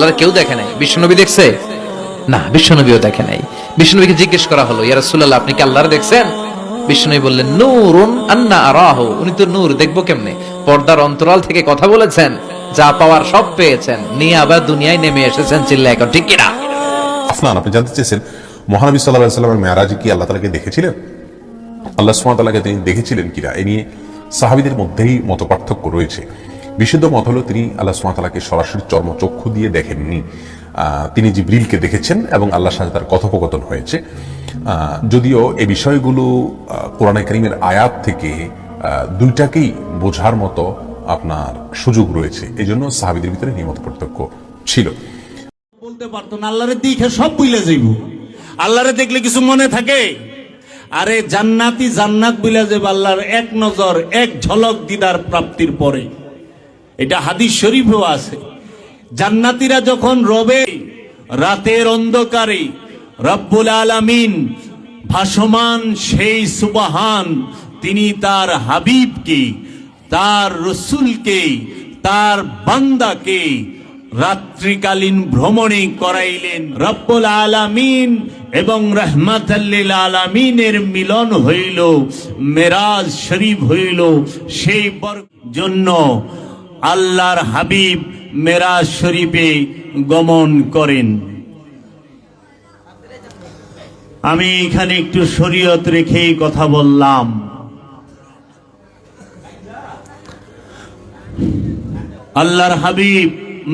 আল্লাহর কেউ দেখে নাই। বিশ্বনবী দেখছে না, বিশ্বনবীও দেখে নাই। বিশ্বনবীকে জিজ্ঞেস করা হলো, ইয়া রাসূলুল্লাহ আপনি কি আল্লাহর দেখছেন? বিশ্বনবী বললেন, নূরুন আন্না আরাহু, উনি তো নূর, দেখবো কেমনে? পর্দার অন্তরাল থেকে কথা বলেছেন, যা পাওয়ার সব পেয়েছেন, নিয়ে আবার দুনিয়ায় নেমে এসেছেন। চিল্লায় এখন ঠিক কিনা? আফনান, আপনি জানতে চেয়েছেন মহানবী সাল্লাল্লাহু আলাইহি ওয়াসাল্লামের মেরাজে কি আল্লাহ তাআলাকে দেখেছিলেন? আল্লাহ সুবহানাহু ওয়া তাআলাকে তিনি দেখেছিলেন কিনা এ নিয়ে সাহাবীদের মধ্যেই মতপার্থক্য রয়েছে। বিশুদ্ধ মত হলো তিনি আল্লাহ সুবহানাহু ওয়া তাআলাকে সরাসরি চর্মচক্ষু দিয়ে দেখেননি। তিনি জিবরিলকে দেখেছেন এবং আল্লাহর সাথে তার কথোপকথন হয়েছে। যদিও এই বিষয়গুলো কোরআনে কারীমের আয়াত থেকে দুইটাকেই বোঝার মতো আপনার সুযোগ রয়েছে, এই জন্য সাহাবীদের ভিতরে নিয়মিত পার্থক্য ছিল। বলতে পারতো না আল্লাহরে দেখে সব ভুলে যাইব, আল্লাহরে দেখলে কিছু মনে থাকে? আরে জান্নাতি জান্নাত ভুলে যাবে আল্লাহর এক নজর এক ঝলক দিদার প্রাপ্তির পরে। এটা হাদিস শরীফেও আছে। জান্নাতীরা যখন রবে রাতের অন্ধকারে রব্বুল আলামিন ভাসমান সেই সুবহান, তিনি তার হাবিবকে, তার রসুলকে, তার বান্দাকে রাত্রিকালীন ভ্রমণে করাইলেন। রব্বুল আলামিন এবং রাহমাতাল লিল আলামিনের মিলন হইল, মেরাজ শরীফ হইল। সেই জন্য আল্লাহর হাবিব মেরাজ শরীফে গমন করেন। আমি এখানে একটু শরীয়ত রেখেই কথা বললাম। আল্লাহর হাবিব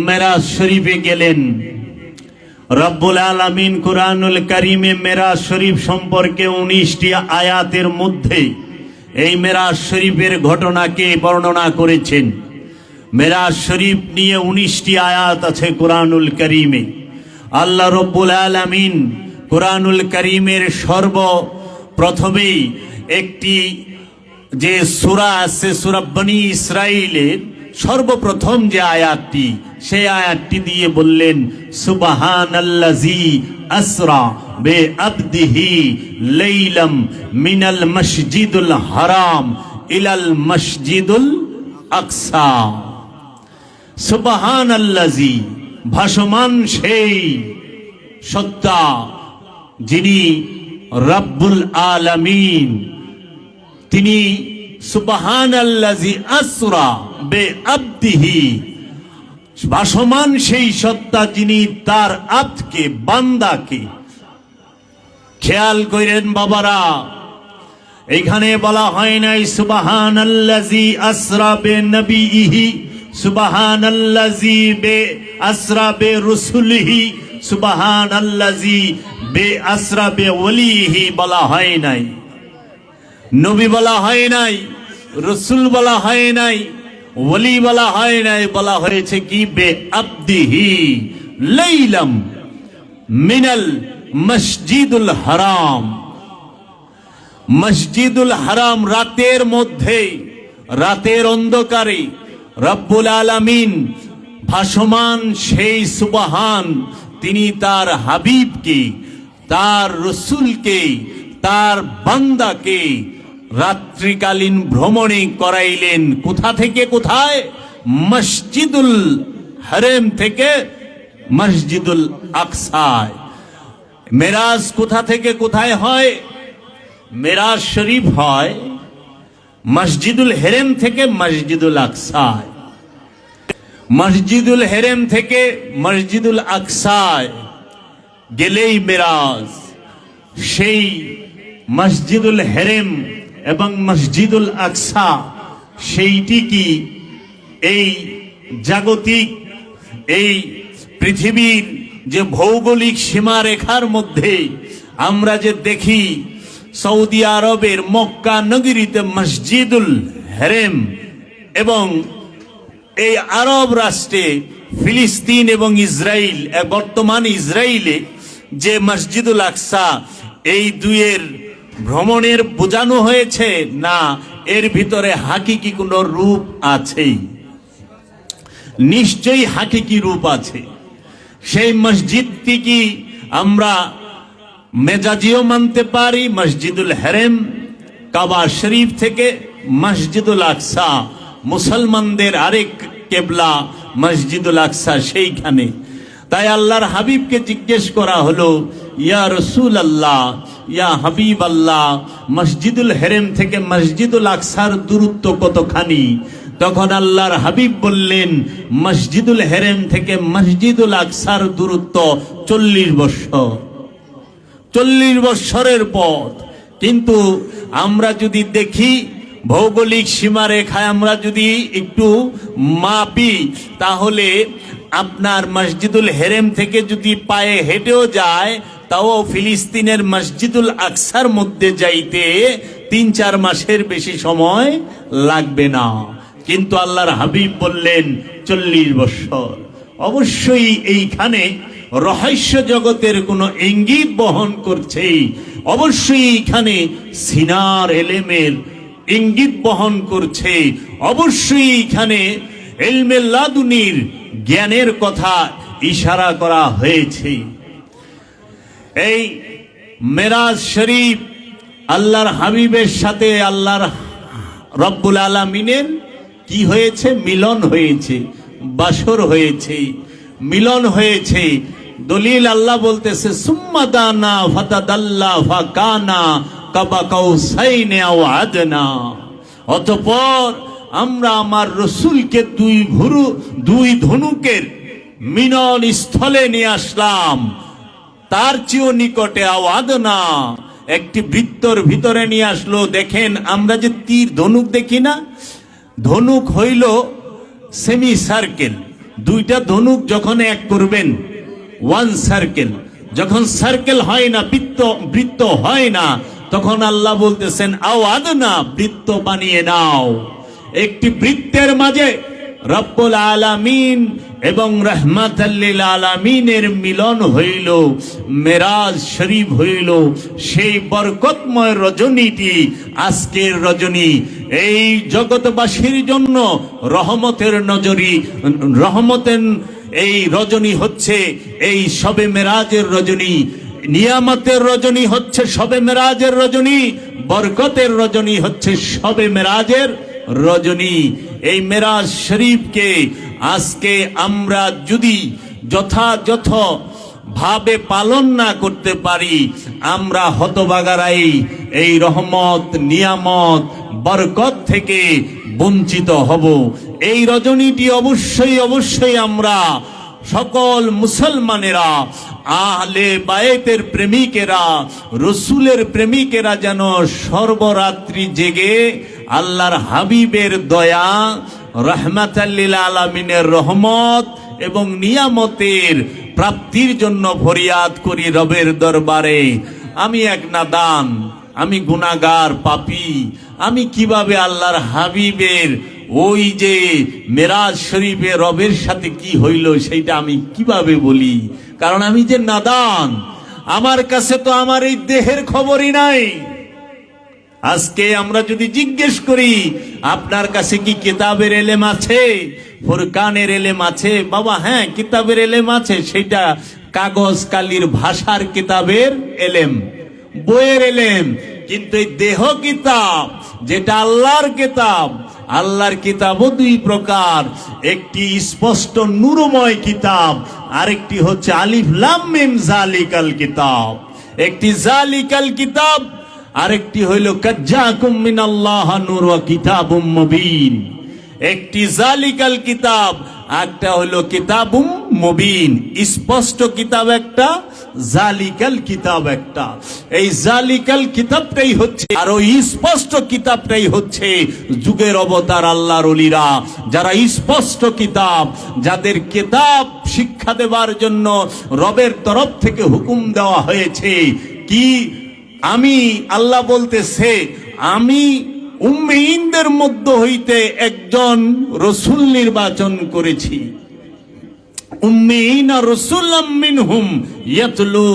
মেরাজ শরীফে গেলেন। রব্বুল আলামিন কুরআনুল কারীমে মেরাজ শরীফ সম্পর্কে 19টি আয়াতের মধ্যে এই মেরাজ শরীফের ঘটনাকে বর্ণনা করেছেন। মেরাজ শরীফ নিয়ে 19টি আয়াত আছে কুরআনুল কারীমে। আল্লাহ রব্বুল আলামিন কুরআনুল কারীমের সর্বপ্রথমেই একটি যে সূরা আছে, সূরা বনী ইসরাঈলের সর্বপ্রথম যে আয়াতটি, সেই আয়াতটি দিয়ে বললেন, সুবহানাল্লাযী আসরা বিআবদিহি লাইলাম মিনাল মসজিদুল হারাম ইলাল মসজিদুল আকসা। সুবহানাল্লাযী, ভাসমান সেই সত্তা যিনি রব্বুল আলামিন, তিনি সুবহানাল্লাযী আসরা বিআবদিহি, ভাসমান সেই সত্তা যিনি তার আব্দকে, বান্দাকে। খেয়াল করেন বাবারা, এখানে বলা হয় নাই সুবহানাল্লাযী আসরা বিনবিহি, সুবহানাল্লাযী আসরা বিরুসুলিহি, সুবহানাল্লাযী আসরা বিওয়ালিহি বলা হয় নাই। নবী বলা হয় নাই, রসুল বলা হয় নাই, ওলি বলা হয় নাই, বলা হয়েছে কি বিআবদিহি লাইলাম মিনাল মসজিদুল হারাম। মসজিদুল হারাম, রাতের মধ্যে, রাতের অন্ধকারে রব্বুল আলামিন ভাসমান সেই সুবহান, তিনি তার হাবিবকে, তার রসুলকে, তার বান্দাকে রাত্রিকালীন ভ্রমণে করাইলেন। কোথা থেকে কোথায়? মসজিদুল হারাম থেকে মসজিদুল আকসায়। মেরাজ কোথা থেকে কোথায় হয়? মেরাজ শরীফ হয় মসজিদুল হারাম থেকে মসজিদুল আকসায়। মসজিদুল হারাম থেকে মসজিদুল আকসায় গেলেই মেরাজ। সেই মসজিদুল হারাম এবং মসজিদুল আকসা, সেইটি কি এই জাগতিক, এই পৃথিবীর যে ভৌগোলিক সীমারেখার মধ্যে আমরা যে দেখি সৌদি আরবের মক্কা নগরীতে মসজিদুল হারাম, এবং এই আরব রাষ্ট্রে ফিলিস্তিন এবং ইসরায়েল, বর্তমান ইসরায়েলে যে মসজিদুল আকসা, এই দুইয়ের ভ্রমণের বোঝানো হয়েছে না এর ভিতরে হাকিকি কোন রূপ আছে? নিশ্চয়ই হাকিকি রূপ আছে। সেই মসজিদটি কি আমরা মেজাজিও মানতে পারি? মসজিদুল হারাম কাবা শরীফ থেকে মসজিদুল আকসা, মুসলমানদের আরেক কেবলা মসজিদুল আকসা, সেইখানে তাই আল্লাহর হাবিবকে জিজ্ঞেস করা হলো, ইয়া রসুল আল্লাহ, ইয়া হাবিব আল্লাহ, মসজিদুল হেরেম থেকে মসজিদুল আকসার দূরত্ব কতখানি? তখন আল্লাহর হাবিব বললেন, মসজিদুল হেরেম থেকে মসজিদুল আকসার দূরত্ব 40 বছর। 40 বছরের পথ। কিন্তু আমরা যদি দেখি ভৌগোলিক সীমারেখায় আমরা যদি একটু মাপি, তাহলে আপনার মসজিদুল হেরেম থেকে যদি পায়ে হেঁটেও যায়, তাও ফিলিস্তিনের মসজিদুল আকসার মধ্যে যাইতে 3-4 মাসের বেশি সময় লাগবে না। কিন্তু আল্লাহর হাবিব বললেন 40 বছর। অবশ্যই এইখানে রহস্য জগতের কোনো ইঙ্গিত বহন করছে, অবশ্যই এইখানে সিনার এলেমের ইঙ্গিত বহন করছে, অবশ্যই এখানে ইলমে লাদুনির জ্ঞানের কথা ইশারা করা হয়েছে। এই মেরাজ শরীফ আল্লাহর হাবিবের সাথে আল্লাহর রব্বুল আলামিনের কি হয়েছে? মিলন হয়েছে, বাসর হয়েছে, মিলন হয়েছে। দলিল আল্লাহ বলতেছে, সুম্মা দানা ফাতাদাল্লা ফাকানা কাবা কাউসাইনি আও আদনা। অতঃপর আমরা আমার রসুলকে দুই ধনুকের মিলন স্থলে নিয়ে আসলাম, তার চেয়েও নিকটে, আও আদনা, একটি বৃত্তর ভিতরে নিয়ে আসলো। দেখেন, আমরা যে তীর ধনুক দেখি না, ধনুক হইল সেমি সার্কেল। 2টা ধনুক যখন এক করবেন, 1 সার্কেল। যখন সার্কেল হয় না, বৃত্ত হয় না, তখন আল্লাহ বলতেছেন, আও আদনা, বৃত্ত বানিয়ে নাও। একটি বৃত্তের মাঝে রব্বুল আলামিন এবং রাহমাতাল লিল আলামিনের মিলন হইল, মেরাজ শরীফ হইল। সেই বরকতময় রজনীটি আজকের রজনী, এই জগৎবাসীর জন্য রহমতের এই রজনী হচ্ছে এই শবে মেরাজের রজনী, নিয়ামতের রজনী হচ্ছে শবে মেরাজের রজনী, বরকতের রজনী হচ্ছে শবে মেরাজের রজনী। এই মেরাজ শরীফকে আজকে আমরা যদি যথাযথ ভাবে পালন না করতে পারি, আমরা হতভাগারাই এই রহমত, নিয়ামত, বরকত থেকে বঞ্চিত হব। এই রজনীটি অবশ্যই আমরা সকল মুসলমানেরা, আহলে বায়েতের প্রেমিকেরা, রসুলের প্রেমিকেরা যেন সর্বরাত্রি জেগে আল্লাহর হাবিবের দয়া, রাহমাতাল লিল আলামিনের রহমত এবং নিয়ামতের প্রাপ্তির জন্য ফরিয়াদ করি রবের দরবারে। আমি এক নাদান, আমি গুনাহগার, পাপী, আমি কিভাবে আল্লাহর হাবিবের ওই যে মেরাজ শরীফে রবের সাথে কি হইল সেইটা আমি কিভাবে বলি? কারণ আমি যে নাদান, আমার কাছে তো আমার এই দেহের খবরই নাই। আজকে আমরা যদি জিজ্ঞেস করি, আপনার কাছে কি কিতাবের এলেম আছে, ফুরকানের এলেম আছে? বাবা হ্যাঁ, কিতাবের এলেম আছে, সেটা কাগজ কালির ভাষার কিতাবের এলেম, বইয়ের এলেম। কিন্তু এই দেহ কিতাব, যেটা আল্লাহর কিতাব, আল্লাহর কিতাবও 2 প্রকার। একটি স্পষ্ট নূরময় কিতাব, আরেকটি হচ্ছে আলিফ লাম মিম জালিকাল কিতাব। একটি জালিকাল কিতাব, আরেকটি হইল কাজ্জাকুম মিনাল্লাহ নূর ওয়া কিতাবুম মুবিন। একটি জালিকাল কিতাব, একটা হলো কিতাবুম মুবিন, স্পষ্ট কিতাব একটা, জালিকাল কিতাব একটা। এই জালিকাল কিতাবটাই হচ্ছে, আর ওই স্পষ্ট কিতাবটাই হচ্ছে যুগের অবতার আল্লাহর ওলিরা, যারা স্পষ্ট কিতাব, যাদের কিতাব শিক্ষা দেবার জন্য রবের তরফ থেকে হুকুম দেওয়া হয়েছে। কি আমি আল্লাহ বলতেছে, আমি উম্মিয়িনদের মধ্য হইতে একজন রসুল নির্বাচন করেছি। উম্মিয়িনা রাসূলাম মিনহুম ইয়াতলু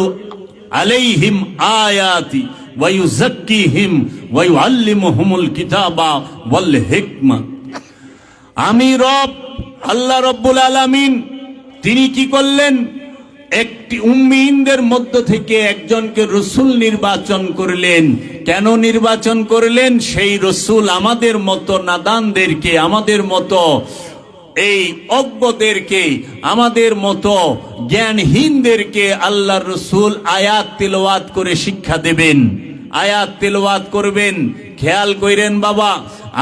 আলাইহিম আয়াতি ওয়া ইউযাক্কিহিম ওয়া ইউআল্লিমুহুমুল কিতাবা ওয়াল হিকমা। আমি রব আল্লাহ রব্বুল আলামিন, তিনি কি করলেন? একটি উম্মিয়িনদের মধ্য থেকে একজনকে রসুল নির্বাচন করলেন। কেন নির্বাচন করলেন? সেই রসুল আমাদের মতো নাদানদেরকে, আমাদের মতো এই অজ্ঞদেরকে, আমাদের মতো জ্ঞানহীনদেরকে আল্লাহর রসুল আয়াত তিলাওয়াত করে শিক্ষা দেবেন, আয়াত তিলাওয়াত করবেন। খেয়াল কইরেন বাবা,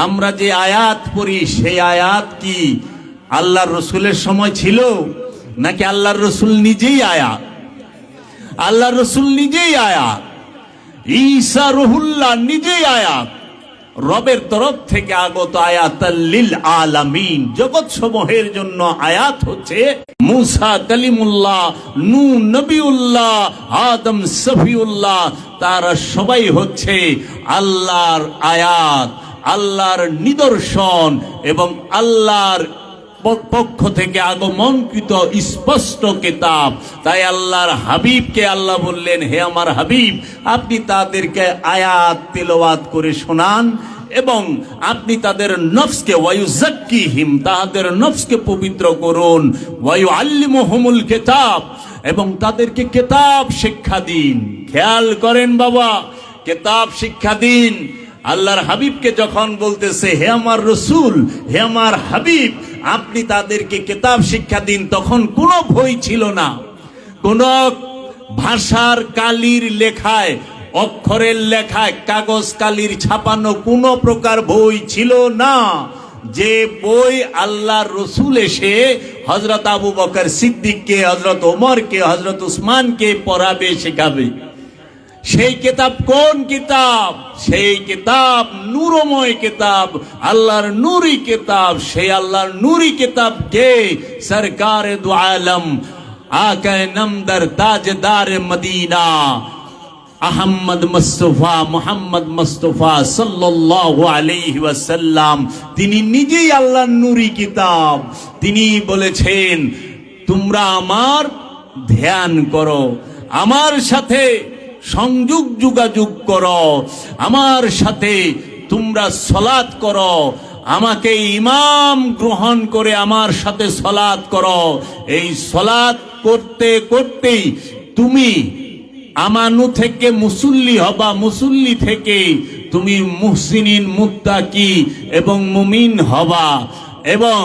আমরা যে আয়াত পড়ি সেই আয়াত কি আল্লাহর রসুলের সময় ছিল, নাকি আল্লাহর রসুল নিজেই আয়াত? আল্লাহর রসুল নিজেই আয়াত, ঈসা রুহুল্লাহ নিজেই আয়াত, রবের তরফ থেকে আগত আয়াত লিল আলামিন, জগৎ সমূহের জন্য আয়াত হচ্ছে মুসা কালিমুল্লাহ, নূহ নবিউল্লাহ, আদম সফিউল্লাহ, তারা সবাই হচ্ছে আল্লাহর আয়াত, আল্লাহর নিদর্শন এবং আল্লাহর পক্ষ থেকে আগমনকৃত স্পষ্ট কিতাব। তাই আল্লাহর হাবিবকে আল্লাহ বললেন, হে আমার হাবিব, আপনি তাদেরকে আয়াত তিলাওয়াত করে শোনান এবং আপনি তাদের নফসকে ওয়ায়ুযাক্কিহিম, তাদের নফসকে পবিত্র করুন, ওয়ায়ুআল্লিমুহুমুল কিতাব, এবং তাদেরকে কিতাব শিক্ষা দিন। খেয়াল করেন বাবা, কিতাব শিক্ষা দিন। আল্লাহর হাবিবকে যখন বলতেছে, হে আমার রসুল, হে আমার হাবিব, আপনি তাদেরকে কিতাব শিক্ষা দিন, তখন কোনো বই ছিল না, কোন ভাষার কালির লেখায়, অক্ষরের লেখায়, কাগজ কালির ছাপানো কোনো প্রকার বই ছিল না। যে বই আল্লাহর রসুল এসে হযরত আবু বকর সিদ্দিককে, হযরত ওমরকে, হযরত উসমানকে পড়াবে, শেখাবে, সেই কিতাব কোন কিতাব? সেই কিতাব নূরময় কিতাব, আল্লাহর নূরি কিতাব। সেই আল্লাহর নূরি কিতাব কে? সরকারে দু আলম, আকায়ে নামদার, তাজদার মদিনা, আহমদ মুস্তফা, মুহাম্মদ মুস্তফা সাল্লাল্লাহু আলাইহি ওয়াসাল্লাম। তিনি নিজেই আল্লাহর নূরি কিতাব। তিনি বলেছেন, তোমরা আমার ধ্যান করো, আমার সাথে সংযোগ যোগাযোগ করো, আমার সাথে তোমরা সালাত করো, আমাকে ইমাম গ্রহণ করে আমার সাথে সালাত করো। এই সালাত করতে করতেই তুমি আমানু থেকে মুসল্লি হবা, মুসল্লি থেকে তুমি মুহসিনিন, মুত্তাকি এবং মুমিন হবা। এবং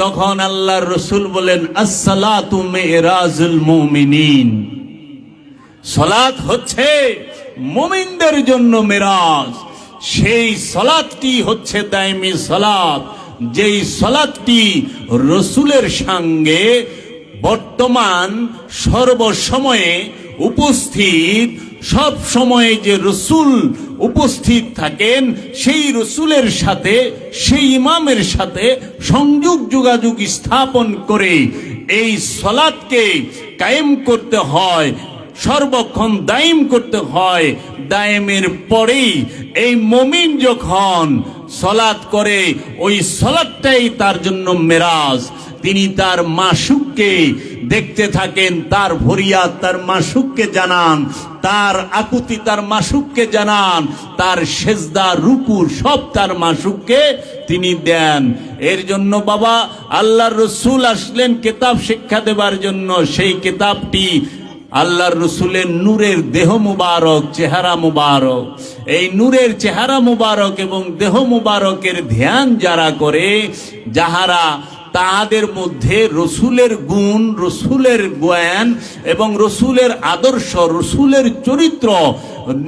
তখন আল্লাহর রাসূল বলেন, আসসালাতু মিরাজুল মুমিনিন, সালাত হচ্ছে মুমিনদের জন্য মিরাজ। সেই সালাতটি হচ্ছে দায়মি সালাত, যেই সালাতটি রাসূলের সঙ্গে বর্তমান সর্বসময়ে উপস্থিত, সব সময়ে যে রাসূল উপস্থিত থাকেন, সেই রাসূলের সাথে, সেই ইমামের সাথে সংযোগ যোগাযোগ স্থাপন করে এই সালাতকে কায়েম করতে হয়, সর্বক্ষণ দায়েম করতে হয়। দায়েমের পরেই এই মুমিন যখন সালাত করে, ওই সালাতটাই তার জন্য মেরাজ। তিনি তার মাশুককে দেখতে থাকেন, তার ফরিয়াদ তার মাশুককে জানান, তার আকুতি তার মাশুককে জানান, তার সেজদা রুকু সব তার মাশুককে তিনি দেন। এর জন্য বাবা, আল্লাহর রাসূল আসলেন কিতাব শিক্ষা দেবার জন্য। সেই কিতাবটি আল্লাহর রসুলের নূরের দেহ মুবারক, চেহারা মুবারক। এই নূরের চেহারা মুবারক এবং দেহ মুবারকের ধ্যান যারা করে, যাহারা তাহাদের মধ্যে রসুলের গুণ, রসুলের জ্ঞান এবং রসুলের আদর্শ, রসুলের চরিত্র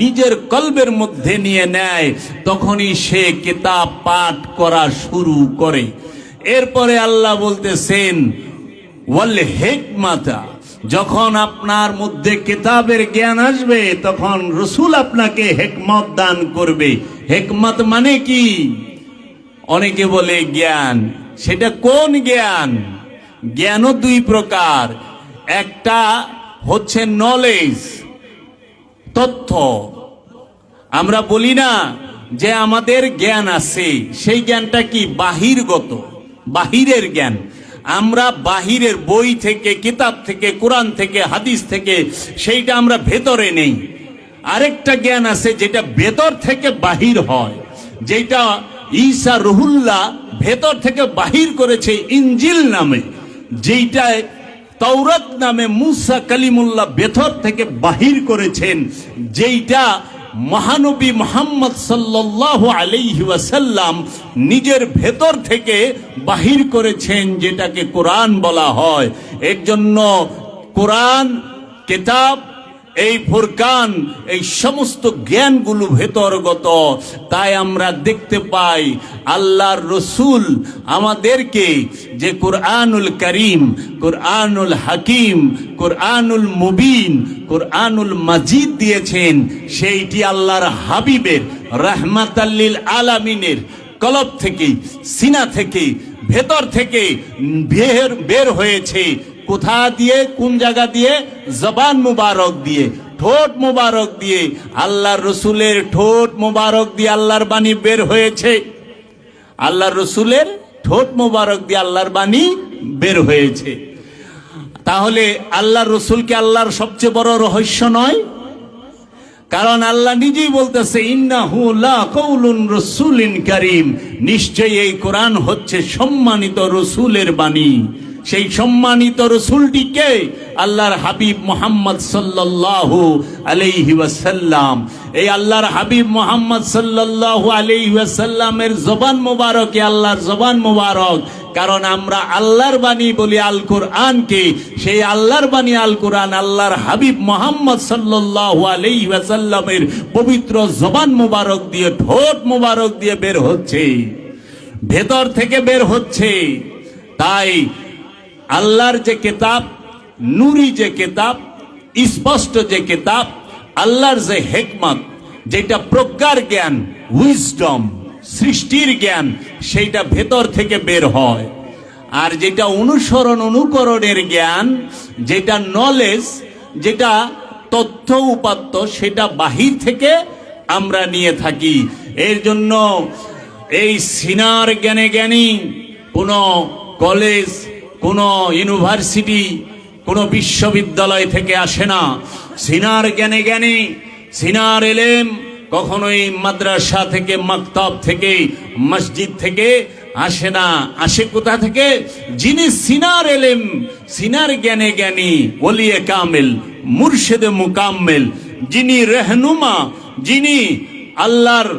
নিজের কলবের মধ্যে নিয়ে নেয়, তখনই সে কিতাব পাঠ করা শুরু করে। এরপরে আল্লাহ বলতেছেন, ওয়াল হিকমাতা, যখন আপনার মধ্যে কিতাবের জ্ঞান আসবে, তখন রসুল আপনাকে হিকমত দান করবে। হিকমত মানে কি? অনেকে বলে জ্ঞান। সেটা কোন জ্ঞান? জ্ঞানও দুই প্রকার। একটা হচ্ছে নলেজ, তথ্য। আমরা বলি না যে আমাদের জ্ঞান আছে, সেই জ্ঞানটা কি? বাহিরগত, বাহিরের জ্ঞান। আমরা বাহিরের বই থেকে, কিতাব থেকে, কোরআন থেকে, হাদিস থেকে, সেইটা আমরা ভেতরে নেই। আরেকটা জ্ঞান আছে যেটা ভেতর থেকে বাহির হয়, যেটা ঈসা রুহুল্লাহ ভেতর থেকে বাহির করেছে ইনজিল নামে, যেইটা তাওরাত নামে মুসা কালিমুল্লাহ ভেতর থেকে বাহির করেছেন, যেইটা মহানবী মুহাম্মদ সাল্লাল্লাহু আলাইহি ওয়াসাল্লাম নিজের ভেতর থেকে বাহির করেছেন, যেটাকে কোরআন বলা হয়। এর জন্য কোরআন কিতাব, এই ফুরকান, এই সমস্ত জ্ঞানগুলো ভেতরগত। তাই আমরা দেখতে পাই আল্লাহর রসুল আমাদেরকে যে কোরআনুল করিম, কোরআনুল হাকিম, কোরআনুল মুবিন, কোরআনুল মাজিদ দিয়েছেন, সেইটি আল্লাহর হাবিবের রাহমাতাল্লিল আলামিনের কলব থেকে, সিনা থেকে, ভেতর থেকে বের হয়েছে। কোথা দিয়ে, কোন জায়গা দিয়ে? জবান মুবারক দিয়ে, ঠোঁট মুবারক দিয়ে। আল্লাহর রসুলের ঠোঁট মুবারক দিয়ে আল্লাহর বাণী বের হয়েছে। আল্লাহর রসুলের ঠোঁট মুবারক দিয়ে আল্লাহর বাণী বের হয়েছে। তাহলে আল্লাহর রসুলকে আল্লাহর সবচেয়ে বড় রহস্য নয়? কারণ আল্লাহ নিজেই বলতেছে, ইন্নাহু লা কাউলুন রাসূলিন কারীম, নিশ্চয়ই এই কোরআন হচ্ছে সম্মানিত রসুলের বাণী। সেই সম্মানিত রসুলটিকে আল্লাহর হাবিব মুহাম্মদ সাল্লাল্লাহু আলাইহি ওয়াসাল্লাম। এই আল্লাহর হাবিব মুহাম্মদ সাল্লাল্লাহু আলাইহি ওয়াসাল্লামের জবান মুবারকে আল্লাহর জবান মুবারক। কারণ আমরা আল্লাহর বাণী বলি আল কোরআনকে, সেই আল্লাহর বাণী আল কোরআন আল্লাহর হাবিব মুহাম্মদ সাল্লাল্লাহু আলাইহি ওয়াসাল্লামের পবিত্র জবান মুবারক দিয়ে, ঠোঁট মুবারক দিয়ে বের হচ্ছে, ভেতর থেকে বের হচ্ছে। তাই আল্লাহর যে কিতাব, নূরি যে কিতাব, স্পষ্ট যে কিতাব, আল্লাহর যে হিকমত, যেটা প্রজ্ঞার জ্ঞান, উইজডম, সৃষ্টির জ্ঞান, সেইটা ভেতর থেকে বের হয়। আর যেটা অনুসরণ, অনুকরণের জ্ঞান, যেটা নলেজ, যেটা তথ্য উপাত্ত, সেটা বাহির থেকে আমরা নিয়ে থাকি। এর জন্য এই সিনার জ্ঞানে জ্ঞানী কোনো কলেজ, কোনো ইউনিভার্সিটি, কোনো বিশ্ববিদ্যালয় থেকে আসে না। সিনার জ্ঞানে জ্ঞানী, সিনার এলেম কখনোই মাদ্রাসা থেকে, মাকতাব থেকে, মসজিদ থেকে আসে না। আসে কোথা থেকে? যিনি সিনার এলেম, সিনার জ্ঞানে জ্ঞানী, ওলিয়ে কামেল, মুর্শিদে মুকাম্মেল, যিনি রহনুমা, যিনি আল্লাহর,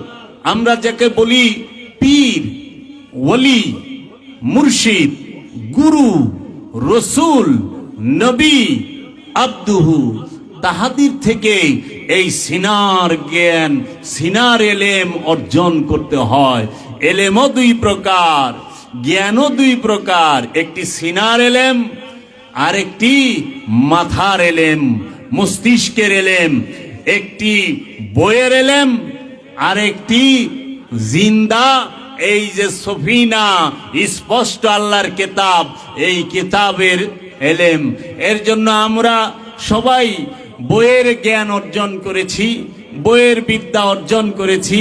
আমরা যাকে বলি পীর, ওলি, মুর্শিদ, গুরু, রসুল, নবী, আব্দুহু, তাহাদের থেকে এই সিনার জ্ঞান, সিনার এলেম অর্জন করতে হয়। এলেমও দুই প্রকার, জ্ঞানও দুই প্রকার। একটি সিনার এলেম, আর একটি মাথার এলেম, মস্তিষ্কের এলেম। একটি বইয়ের এলেম, আর একটি জিন্দা, এই যে সফিনা, স্পষ্ট আল্লাহর কিতাব, এই কিতাবের এলেম। এর জন্য আমরা সবাই বইয়ের জ্ঞান অর্জন করেছি, বইয়ের বিদ্যা অর্জন করেছি।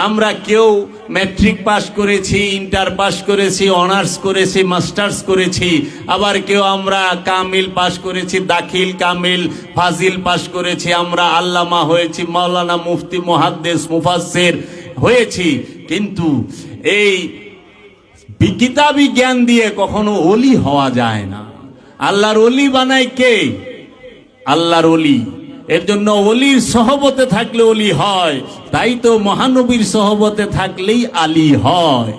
আমরা কেউ ম্যাট্রিক পাস করেছি, ইন্টার পাস করেছি, অনার্স করেছি, মাস্টার্স করেছি। আবার কেউ আমরা কামিল পাস করেছি, দাখিল, কামিল, ফাজিল পাস করেছি। আমরা আল্লামা হয়েছি, মাওলানা, মুফতি, মুহাদ্দিস, মুফাসসির হয়েছি। কিন্তু এই কিতাবি জ্ঞান দিয়ে কখনো ওলি হওয়া যায় না। আল্লাহর ওলি বানায় কে? আল্লাহর ওলি। এর জন্য ওলির সহবতে থাকলে ওলি হয়। তাই তো মহানবীর সহবতে থাকলেই আলী হয়।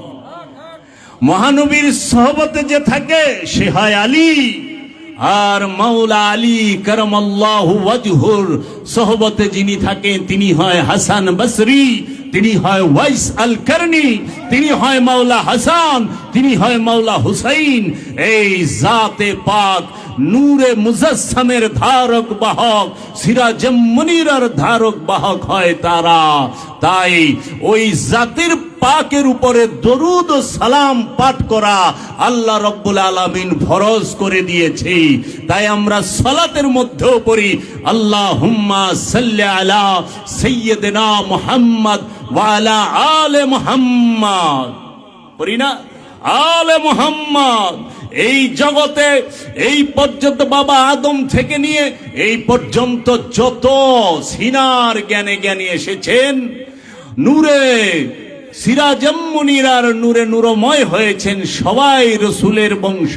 মহানবীর সহবতে যে থাকে সে হয় আলী। আর মাওলা আলী কারামাল্লাহু ওয়াজহুর সহবতে যিনি থাকেন তিনি হয় হাসান বসরি, তিনি হয় ওয়াইস আল কারনি, তিনি হয় মাওলা হাসান, তিনি হয় মাওলা হুসাইন। এই জাতে পাক নূরে মুজাসসামের ধারক বাহক, সিরাজে মুনিরের ধারক বাহক হয় তারা। তাই ওই জাতির পাকের উপরে দরুদ ও সালাম পাঠ করা আল্লাহ রাব্বুল আলামিন ফরজ করে দিয়েছে। তাই আমরা সালাতের মধ্যেও পড়ি আল্লাহুম্মা সাল্লি আলা সাইয়্যিদিনা মুহাম্মদ ওয়া আলা আলে মুহাম্মদ, পড়ি না? আলে মুহাম্মদ। এই জগতে এই পর্যন্ত বাবা আদম থেকে নিয়ে এই পর্যন্ত যত সিনার জ্ঞানে জ্ঞানী এসেছেন, নূরে সিরাজম মুনিরার নূরে নূরময় হয়েছেন, সবাই রসুলের বংশ,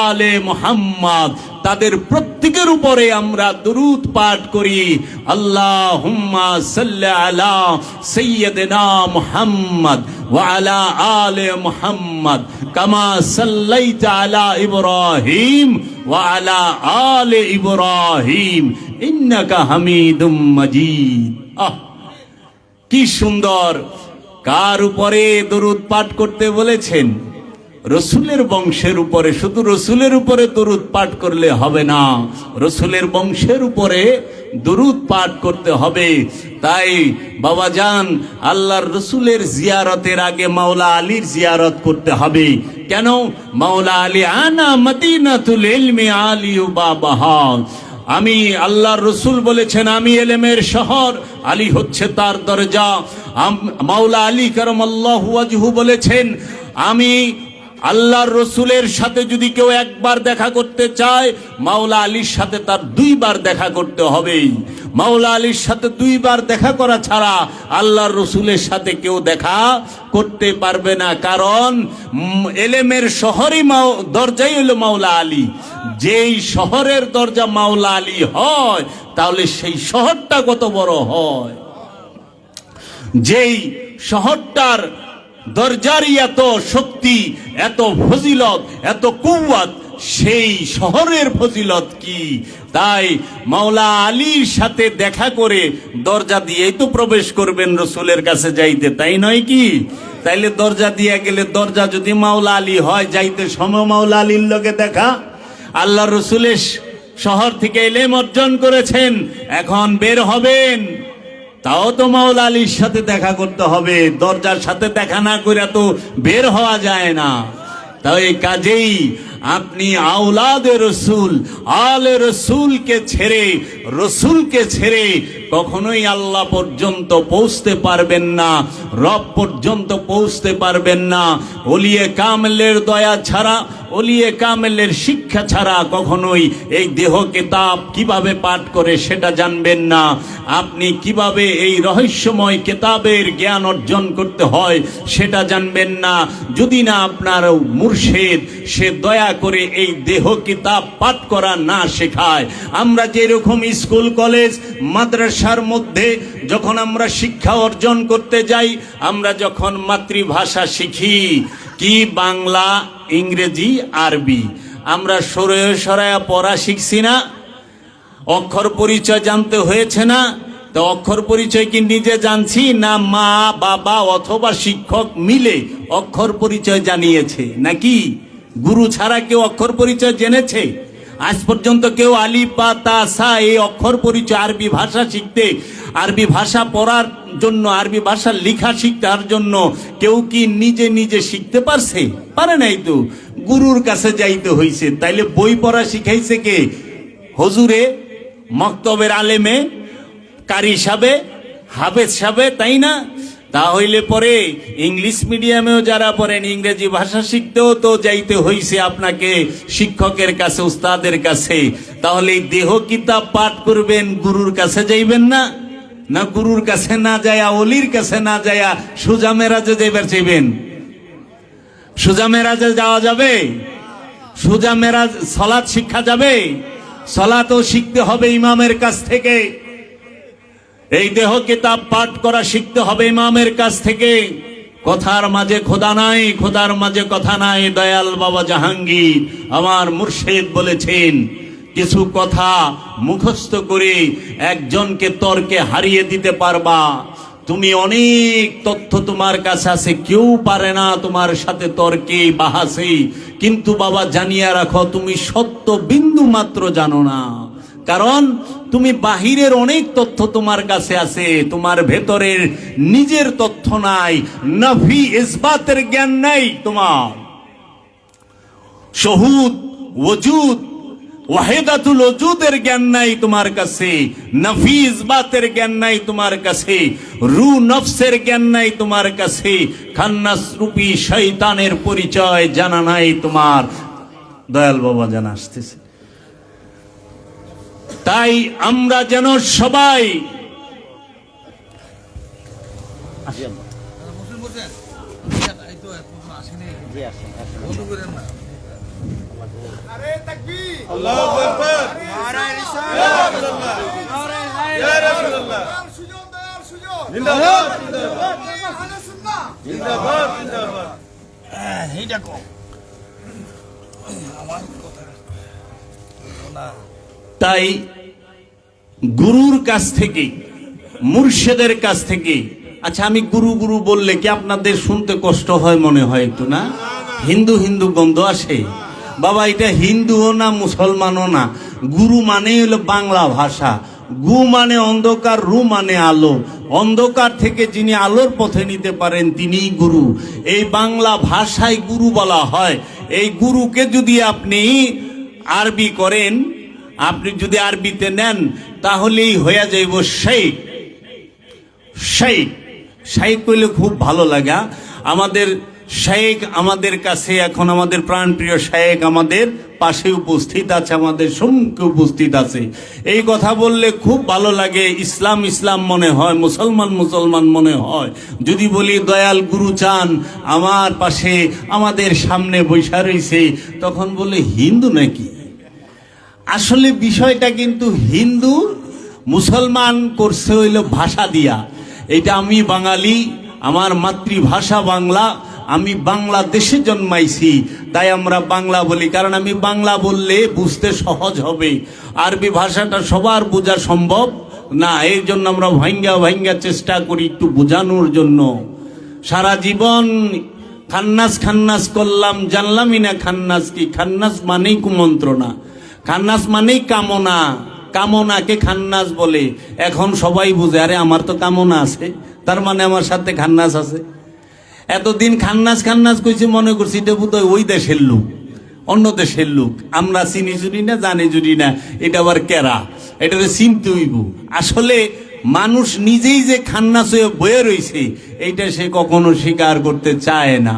আলে মুহাম্মদ। তাদের প্রত্যেকের উপরে আমরা দুরূদ পাঠ করি। আল্লাহুম্মা সাল্লি আলা সাইয়্যিদিনা মুহাম্মদ ওয়া আলা আলি মুহাম্মদ কামা সাল্লাইতা আলা ইব্রাহিম ওয়া আলা আলি ইব্রাহিম ইন্নাকা হামিদুম মাজিদ। কি সুন্দর! কার উপরে দরুদ পাঠ করতে বলেছেন? রসুলের বংশের উপরে। শুধু রসুলের উপরে দরুদ পাঠ করলে হবে না, রসুলের বংশের উপরে দরুদ পাঠ করতে হবে। তাই বাবাজান, আল্লাহর রসুলের জিয়ারতের আগে মাওলা আলীর জিয়ারত করতে হবে। কেন? মাওলা আলী আনা মদিনাতুল ইলমি আলিউ বাবাহা। আমি, আল্লাহর রসুল বলেছেন, আমি এলেমের শহর, আলী হচ্ছে তার দরজা। মাওলা আলী কারামাল্লাহু ওয়াজহু বলেছেন, আমি আল্লাহর রসুলের সাথে যদি কেউ একবার দেখা করতে চায়, মাওলা আলীর সাথে তার 2 বার দেখা করতে হবে। মাওলা আলীর সাথে 2 বার দেখা করা ছাড়া আল্লাহর রসুলের সাথে কেউ দেখা করতে পারবে না। কারণ এলেমের শহরই দরজাই হলো মাওলা আলী। যেই শহরের দরজা মাওলা আলী হয়, তাহলে সেই শহরটা কত বড় হয়। যেই শহরটার দরজারই এত শক্তি, এত ফজিলত, এত কুওয়াত, সেই শহরের ফজিলত কি! তাই মাওলা আলীর সাথে দেখা করে দরজা দিয়েই তো প্রবেশ করবেন রসুলের কাছে যাইতে, তাই নয় কি? তাইলে দরজা দিয়ে গেলে, দরজা যদি মাওলা আলী হয়, যাইতে সময় মাওলা আলীর লগে দেখা। আল্লাহ রসুলের শহর থেকে ইলম অর্জন করেছেন, এখন বের হবেন, তাও তো মাওলা আলীর সাথে দেখা করতে হবে। দরজার সাথে দেখা না করে তো বের হওয়া যায় না। তাই কাজেই আপনি আওলাদে রসুল, আলে রসুলকে ছেড়ে কখনোই আল্লাহ পর্যন্ত পৌঁছতে পারবেন না, রব পর্যন্ত পৌঁছতে পারবেন না। ওলিয়ে কামেলের দয়া ছাড়া, ওলিয়ে কামেলের শিক্ষা ছাড়া কখনোই এই দেহ কিতাব কিভাবে পাঠ করে সেটা জানবেন না। আপনি কিভাবে এই রহস্যময় কিতাবের জ্ঞান অর্জন করতে হয় সেটা জানবেন না, যদি না আপনার মুর্শিদ সে দয়া করে এই দেহ কিতাব পাঠ করা না শেখায়। আমরা যেরকম স্কুল, কলেজ, মাদ্রাসার মধ্যে যখন আমরা শিক্ষা অর্জন করতে যাই, আমরা যখন মাতৃভাষা শিখি, কি বাংলা, ইংরেজি, আরবি, আমরা সরায়া পড়া শিখছি না? অক্ষর পরিচয় জানতে হয়েছে না? তো অক্ষর পরিচয় কি নিজে জানছি, না মা বাবা অথবা শিক্ষক মিলে অক্ষর পরিচয় জানিয়েছে? নাকি গুরু ছাড়া কেউ অক্ষর পরিচয় জেনেছে? আজ পর্যন্ত কেউ আলিফ বা তা সা এই অক্ষর পরিচয়, আরবি ভাষা শিখতে, আরবি ভাষা পড়ার জন্য, আরবি ভাষা লেখা শিখার জন্য কেউ কি নিজে নিজে শিখতে পারছে? পারে নাই তো, গুরুর কাছে যাইতে হইছে। তাইলে বই পড়া শিখাইছে কে? হুজুরে, মক্তবের আলেমে, কারি সাহেবে, হাফেজ সাহেবে, তাই না? তাহলে পরে ইংলিশ মিডিয়ামেও যারা পড়েন, ইংরেজি ভাষা শিখতেও তো যাইতে হইছে আপনাকে শিক্ষকের কাছে, উস্তাদের কাছে। তাহলে দেহ কিতাব পাঠ করবেন, গুরুর কাছে যাইবেন না? না গুরুর কাছে না যায়া, অলির কাছে না যায়া সোজা মেরাজে যাইবার চাইবেন? সোজা মেরাজে যাওয়া যাবে? সোজা মেরাজ সালাত শিক্ষা যাবে? সালাতও শিখতে হবে ইমামের কাছ থেকে। এই দেহ কিতাব পাঠ করা শিখতে হবে ইমামের কাছ থেকে। কথার মাঝে খোদা নাই, খোদার মাঝে কথা নাই। দয়াল বাবা জাহাঙ্গীর আমার মুর্শিদ বলেছেন, কিছু কথা মুখস্থ করে একজনকে তর্কে হারিয়ে দিতে পারবা। তুমি অনেক তথ্য তোমার কাছে আছে, কেউ পারে না তোমার সাথে তর্কে বাহাসে। কিন্তু বাবা জানিয়ে রাখো, তুমি সত্য বিন্দু মাত্র জানো না। কারণ তুমি বাহিরের অনেক তথ্য তোমার কাছে আছে, তোমার ভেতরের নিজের তথ্য নাই। নফি ইসবাতের জ্ঞান নাই তোমার। শহুদ, ওজুদ, ওয়াহিদাতুল ওজুদের জ্ঞান নাই তোমার কাছে। নফি ইসবাতের জ্ঞান নাই তোমার কাছে। রু নফসের জ্ঞান নাই তোমার কাছে। খান্নাস রূপী শয়তানের পরিচয় জানা নাই তোমার। দয়াল বাবা জানা আসতেছে। তাই আমরা যেন সবাই তাই গুরুর কাছ থেকে, মুর্শিদের কাছ থেকে, আচ্ছা আমি গুরু গুরু বললে কি আপনাদের শুনতে কষ্ট হয় মনে হয় একটু, না? হিন্দু হিন্দু গন্ধ আসে। বাবা এটা হিন্দুও না মুসলমানও না, গুরু মানে হলো বাংলা ভাষা। গু মানে অন্ধকার, রু মানে আলো। অন্ধকার থেকে যিনি আলোর পথে নিতে পারেন তিনিই গুরু। এই বাংলা ভাষায় গুরু বলা হয়। এই গুরুকে যদি আপনি আরবি করেন, আপনি যদি আরবিতে নেন, তাহলেই হয়ে যাইব শেখ। শেখ শেখ কইলে খুব ভালো লাগা। আমাদের শেখ আমাদের কাছে এখন, আমাদের প্রাণপ্রিয় শেখ আমাদের পাশে উপস্থিত আছে, আমাদের সম্মুখে উপস্থিত আছে। এই কথা বললে খুব ভালো লাগে। ইসলাম ইসলাম মনে হয়, মুসলমান মুসলমান মনে হয়। যদি বলি দয়াল গুরু চান আমার পাশে, আমাদের সামনে বৈশা রয়েছে, তখন বলে হিন্দু নাকি? আসলে বিষয়টা কিন্তু হিন্দু মুসলমান করছে হইল ভাষা দিয়া। এটা আমি বাঙালি, আমার মাতৃভাষা বাংলা, আমি বাংলাদেশে জন্মাইছি, তাই আমরা বাংলা বলি। কারণ আমি বাংলা বললে বুঝতে সহজ হবে, আরবি ভাষাটা সবার বোঝা সম্ভব না। এই জন্য আমরা ভাঙ্গা ভাঙ্গা চেষ্টা করি একটু বোঝানোর জন্য। সারা জীবন খান্নাস খান্নাস করলাম, জানলামই না খান্নাস কি। খান্নাস মানেই কুমন্ত্রণা, খান্নাস মানেই কামনা, কামনাকে খান্নাস বলে। এখন সবাই বুঝে, আরে আমার তো কামনা আছে, তার মানে আমার সাথে খান্নাস আছে। এতদিন খান্নাস খান্নাস কইছি, মনে করছি এটা বোধহয় ওই দেশের লোক, অন্য দেশের লোক। আমরা চিনি জুড়ি না, জানি জুড়ি না, এটা আবার কেরা, এটা চিনতে হইব। আসলে মানুষ নিজেই যে খান্নাস হয়ে বয়ে রয়েছে, এইটা সে কখনো স্বীকার করতে চায় না।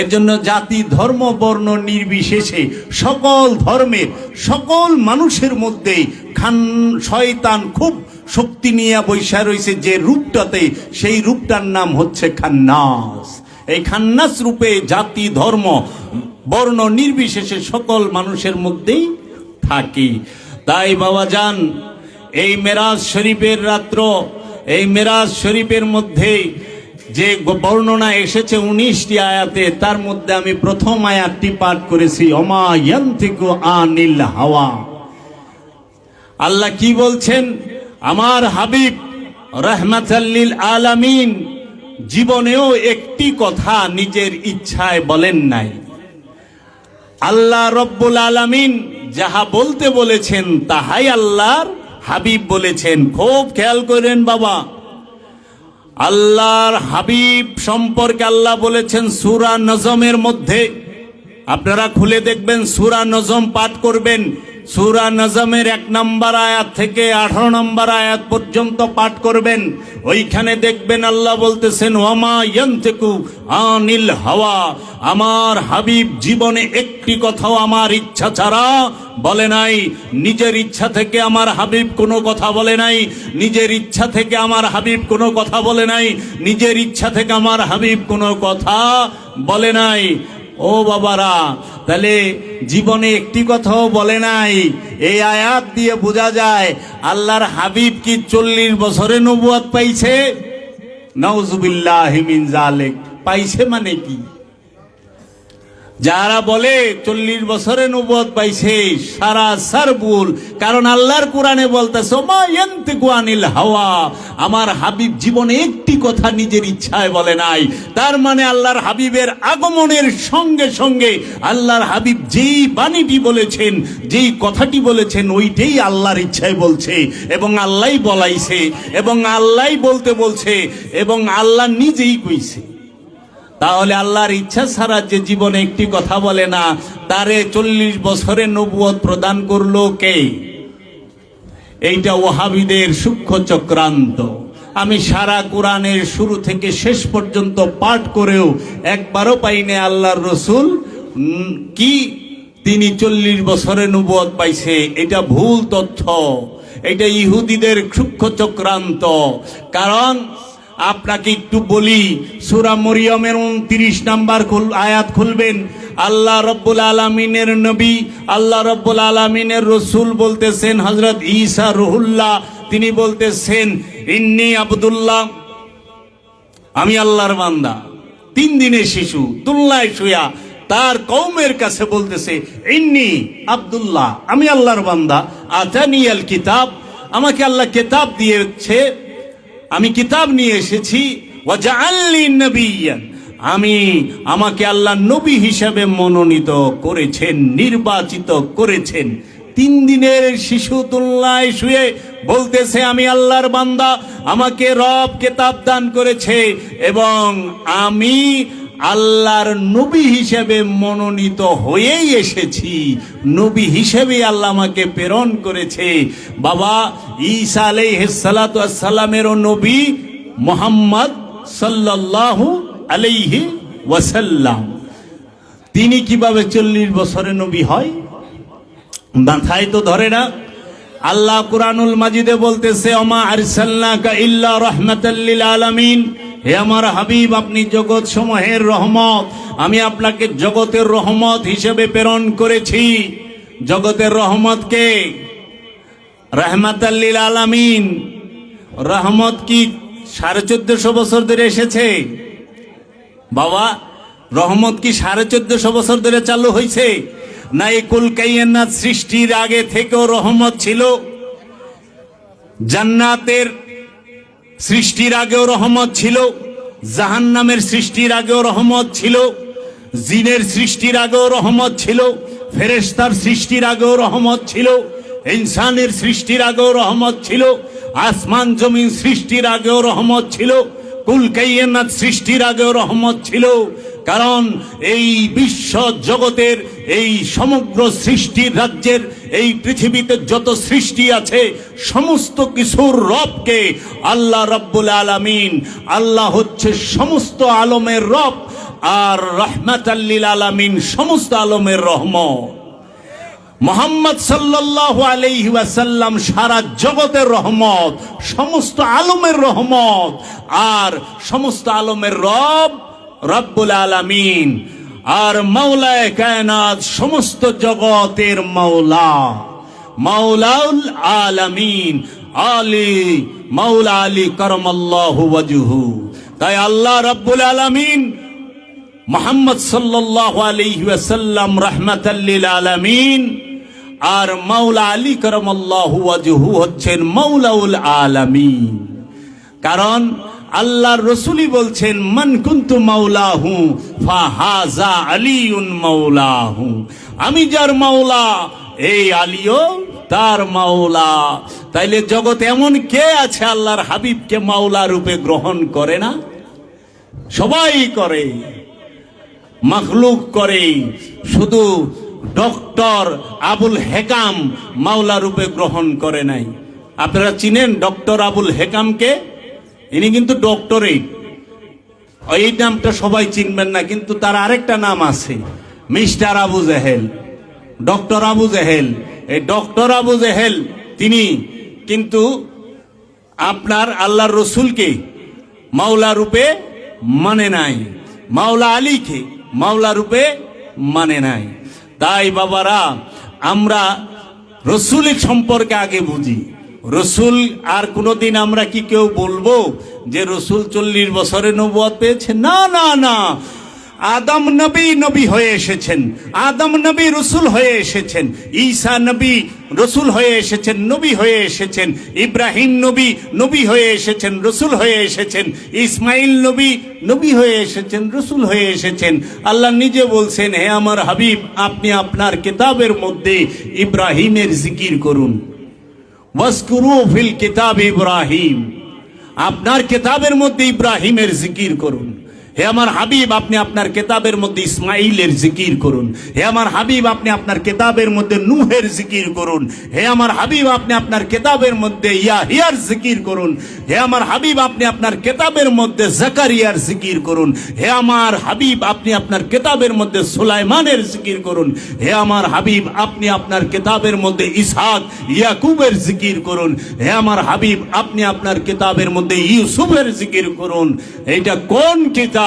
এর জন্য জাতি ধর্ম বর্ণ নির্বিশেষে সকল ধর্মের সকল মানুষের মধ্যে শয়তান খুব শক্তি নিয়ে বৈশা রয়েছে যে রূপটাতে, সেই রূপটার নাম হচ্ছে খান্নাস। এই খান্নাস রূপে জাতি ধর্ম বর্ণ নির্বিশেষে সকল মানুষের মধ্যেই থাকে। তাই বাবা যান, এই মেরাজ শরীফের রাত্র, এই মেরাজ শরীফের মধ্যে যে বর্ণনা এসেছে 19টি আয়াতে, তার মধ্যে আমি প্রথম আয়াতটি পাঠ করেছি, ওমা ইয়ান্তিকু আনিল হাওয়া। আল্লাহ কি বলছেন? আমার হাবিব রাহমাতাল লিল আলামিন জীবনেও একটি কথা নিজের ইচ্ছায় বলেন নাই। আল্লাহ রব্বুল আলামিন যাহা বলতে বলেছেন তাহাই আল্লাহর হাবিব বলেছেন। খুব খেয়াল করেন বাবা, আল্লাহর হাবিব সম্পর্কে আল্লাহ বলেছেন সূরা নজমের মধ্যে। আপনারা খুলে দেখবেন, সূরা নজম পাঠ করবেন। সূরা নজমের 1 নম্বর আয়াত থেকে 18 নম্বর আয়াত পর্যন্ত পাঠ করবেন। ওইখানে দেখবেন আল্লাহ বলতেছেন, ওয়ামা ইয়ান্তিকু আনিল হাওয়া। আমার হাবিব জীবনে একটি কথাও আমার ইচ্ছা ছাড়া বলে নাই। নিজের ইচ্ছা থেকে আমার হাবিব কোনো কথা বলে নাই। নিজের ইচ্ছা থেকে আমার হাবিব কোনো কথা বলে নাই। নিজের ইচ্ছা থেকে আমার হাবিব কোনো কথা বলে নাই। ও বাবারা, তাহলে জীবনে একটি কথাও বলে নাই। এই আয়াত দিয়ে বোঝা যায় আল্লাহর হাবিব কি 40 বছরে নবুয়ত পাইছে? নাউজুবিল্লাহি মিন যালিক। পাইছে মানে কি? যারা বলে 40 বছরে নবুয়ত পাইছে, সারা সারবুল। কারণ আল্লাহর কোরআনে বলতেছে, ওমা ইয়ান্তিকু আনিল হাওয়া। আমার হাবিব জীবনে একটি কথা নিজের ইচ্ছায় বলে নাই। তার মানে আল্লাহর হাবিবের আগমনের সঙ্গে সঙ্গে আল্লাহর হাবিব যেই বাণীটি বলেছেন, যেই কথাটি বলেছেন, ওইটাই আল্লাহর ইচ্ছায় বলছে, এবং আল্লাহই বলাইছে, এবং আল্লাহই বলতে বলছে, এবং আল্লাহ নিজেই কইছে। তাহলে আল্লাহর ইচ্ছা ছাড়া যে জীবনে একটি কথা বলে না, তারে 40 বছরে নবুয়ত প্রদান করলো কে? এইটা ওয়াহাবিদের সূক্ষ্ম চক্রান্ত। আমি সারা কোরআনের শুরু থেকে শেষ পর্যন্ত পাঠ করেও একবারও পাইনি আল্লাহর রসুল কি তিনি 40 বছরে নবুয়ত পাইছে। এটা ভুল তথ্য, এটা ইহুদিদের সূক্ষ্ম চক্রান্ত। কারণ আপনাকে একটু বলি, সূরা মরিয়মের 29 নম্বর আয়াত খুলবেন। আল্লাহ রব্বুল আলামিনের নবী, আল্লাহ রব্বুল আলামিনের রসুল বলতেছেন হযরত ঈসা রুহুল্লাহ, তিনি বলতেছেন ইন্নী আব্দুল্লাহ, আমি আল্লাহর বান্দা। 3 দিনের শিশু দুল্লায় শুয়া তার কওমের কাছে বলতেছে ইন্নী আব্দুল্লাহ, আমি আল্লাহর বান্দা। আতানিয়াল কিতাব, আমাকে আল্লাহ কিতাব দিয়েছে, আমি কিতাব নিয়ে এসেছি। ওয়া জাআলনি নবিয়্যান, আমাকে আল্লাহ নবী হিসেবে মনোনীত করেছেন, নির্বাচিত করেছেন। 3 দিনের শিশু দুল্লায় শুয়ে বলতেছে আমি আল্লাহর বান্দা, আমাকে রব কিতাব দান করেছে এবং আমি আল্লাহর নবী হিসেবে মনোনীত হয়েই এসেছি, নবী হিসেবে আল্লাহ আমাকে প্রেরণ করেছে। বাবা ঈসা আলাইহিস সালাতু ওয়াস সালামেরও নবী মুহাম্মদ সাল্লাল্লাহু আলাইহি ওয়াসাল্লাম, তিনি কিভাবে 40 বছরে নবী হয়? মাথায় তো ধরে না। আল্লাহ কুরআনুল মাজিদে বলতেছে ওমা আরসালনাকা ইল্লা রাহমাতাল লিল আলামিন, হে আমার হাবিব আপনি জগৎ সমূহের রহমত, আমি আপনাকে জগতের রহমত হিসেবে প্রেরণ করেছি। জগতের রহমত কে? রাহমাতাল লিল আলামিন। রহমত কি 1450 বছর ধরে এসেছে? বাবা রহমত কি 1450 বছর ধরে চালু হয়েছে? না এই কুল কায়নাত সৃষ্টির আগে থেকেও রহমত ছিল? জান্নাতের সৃষ্টির আগেও রহমত ছিল, জাহান্নামের সৃষ্টির আগেও রহমত ছিল, জিনের সৃষ্টির আগেও রহমত ছিল, ফেরেশতার সৃষ্টির আগেও রহমত ছিল, ইনসানের সৃষ্টির আগেও রহমত ছিল, আসমান জমিন সৃষ্টির আগেও রহমত ছিল, কুল কায়নাত সৃষ্টির আগেও রহমত ছিল। কারণ এই বিশ্ব জগতের এই সমগ্র সৃষ্টির রাজ্যের এই পৃথিবীতে যত সৃষ্টি আছে সমস্ত কিছুর রবকে আল্লাহ রব্বুল আলামিন, আল্লাহ হচ্ছে সমস্ত আলমের রব, আর রাহমাতাল লিল আলামিন সমস্ত আলমের রহমত। মুহাম্মদ সাল্লাল্লাহু আলাইহি ওয়াসাল্লাম সারা জগতের রহমত, সমস্ত আলমের রহমত, আর সমস্ত আলমের রব রব্বুল আলামিন, আর মাওলায়ে কায়নাত সমস্ত জগতের মাওলা, মাওলাউল আলামিন আলী, মাওলা আলী কারামাল্লাহু ওয়াজহু। তাই আল্লাহ রব্বুল আলামিন মুহাম্মদ সাল্লাল্লাহু আলাইহি ওয়াসাল্লাম রাহমাতাল লিল আলামিন, আর মাওলা আলী কারামাল্লাহু ওয়াজহু হচ্ছেন মাওলাউল আলামিন। কারণ আল্লাহর রসুলই বলছেন মান কুনতু মাওলাহু ফাহাজা আলিউন মাওলাহু, আমি যার মাওলা এই আলীও তার মাওলা। তাইলে জগতে এমন কে আছে আল্লাহর হাবিবকে মাওলা রূপে গ্রহণ করে না? সবাই করে, মাখলুক করে, শুধু ডক্টর আবুল হেকাম মাওলা রূপে গ্রহণ করে নাই। আপনারা চিনেন ডক্টর আবুল হেকামকে? ইনি কিন্তু ডক্টরেট, এই নামটা সবাই চিনবেন না, কিন্তু তার আরেকটা নাম আছে মিস্টার আবু জেহেল, ডক্টর আবু জেহেল। এই ডক্টর আবু জেহেল তিনি কিন্তু আপনার আল্লাহর রসুলকে মাওলা রূপে মানে নাই, মাওলা আলীকে মাওলা রূপে মানে নাই। তাই বাবারা আমরা রসুলের সম্পর্কে আগে বুঝি। রসুল আর কোনদিন আমরা কি কেউ বলবো যে রসুল 40 বছরে নবুয়ত পেয়েছে? না না না, আদম নবী নবী হয়ে এসেছেন, আদম নবী রসুল হয়ে এসেছেন, ঈসা নবী রসুল হয়ে এসেছেন, নবী হয়ে এসেছেন, ইব্রাহিম নবী নবী হয়ে এসেছেন, রসুল হয়ে এসেছেন, ইসমাইল নবী নবী হয়ে এসেছেন, রসুল হয়ে এসেছেন। আল্লাহ নিজে বলছেন হে আমার হাবিব আপনি আপনার কিতাবের মধ্যে ইব্রাহিমের জিকির করুন, ওয়াজকুরু ফিল কিতাব ইব্রাহিম, আপনার কিতাবের মধ্যে ইব্রাহিমের জিকির করুন। হে আমার হাবিব আপনি আপনার কিতাবের মধ্যে ইসমাইলের জিকির করুন। হে আমার হাবিব আপনি আপনার কিতাবের মধ্যে নূহের জিকির করুন। হে আমার হাবিব আপনি আপনার কিতাবের মধ্যে ইয়াহিয়ার জিকির করুন। হে আমার হাবিব আপনি আপনার কিতাবের মধ্যে জাকারিয়ার জিকির করুন। হে আমার হাবিব আপনি আপনার কিতাবের মধ্যে সুলাইমানের জিকির করুন। হে আমার হাবিব আপনি আপনার কিতাবের মধ্যে ইসহাক ইয়াকুবের জিকির করুন। হে আমার হাবিব আপনি আপনার কিতাবের মধ্যে ইউসুফের জিকির করুন। এইটা কোন কিতাব?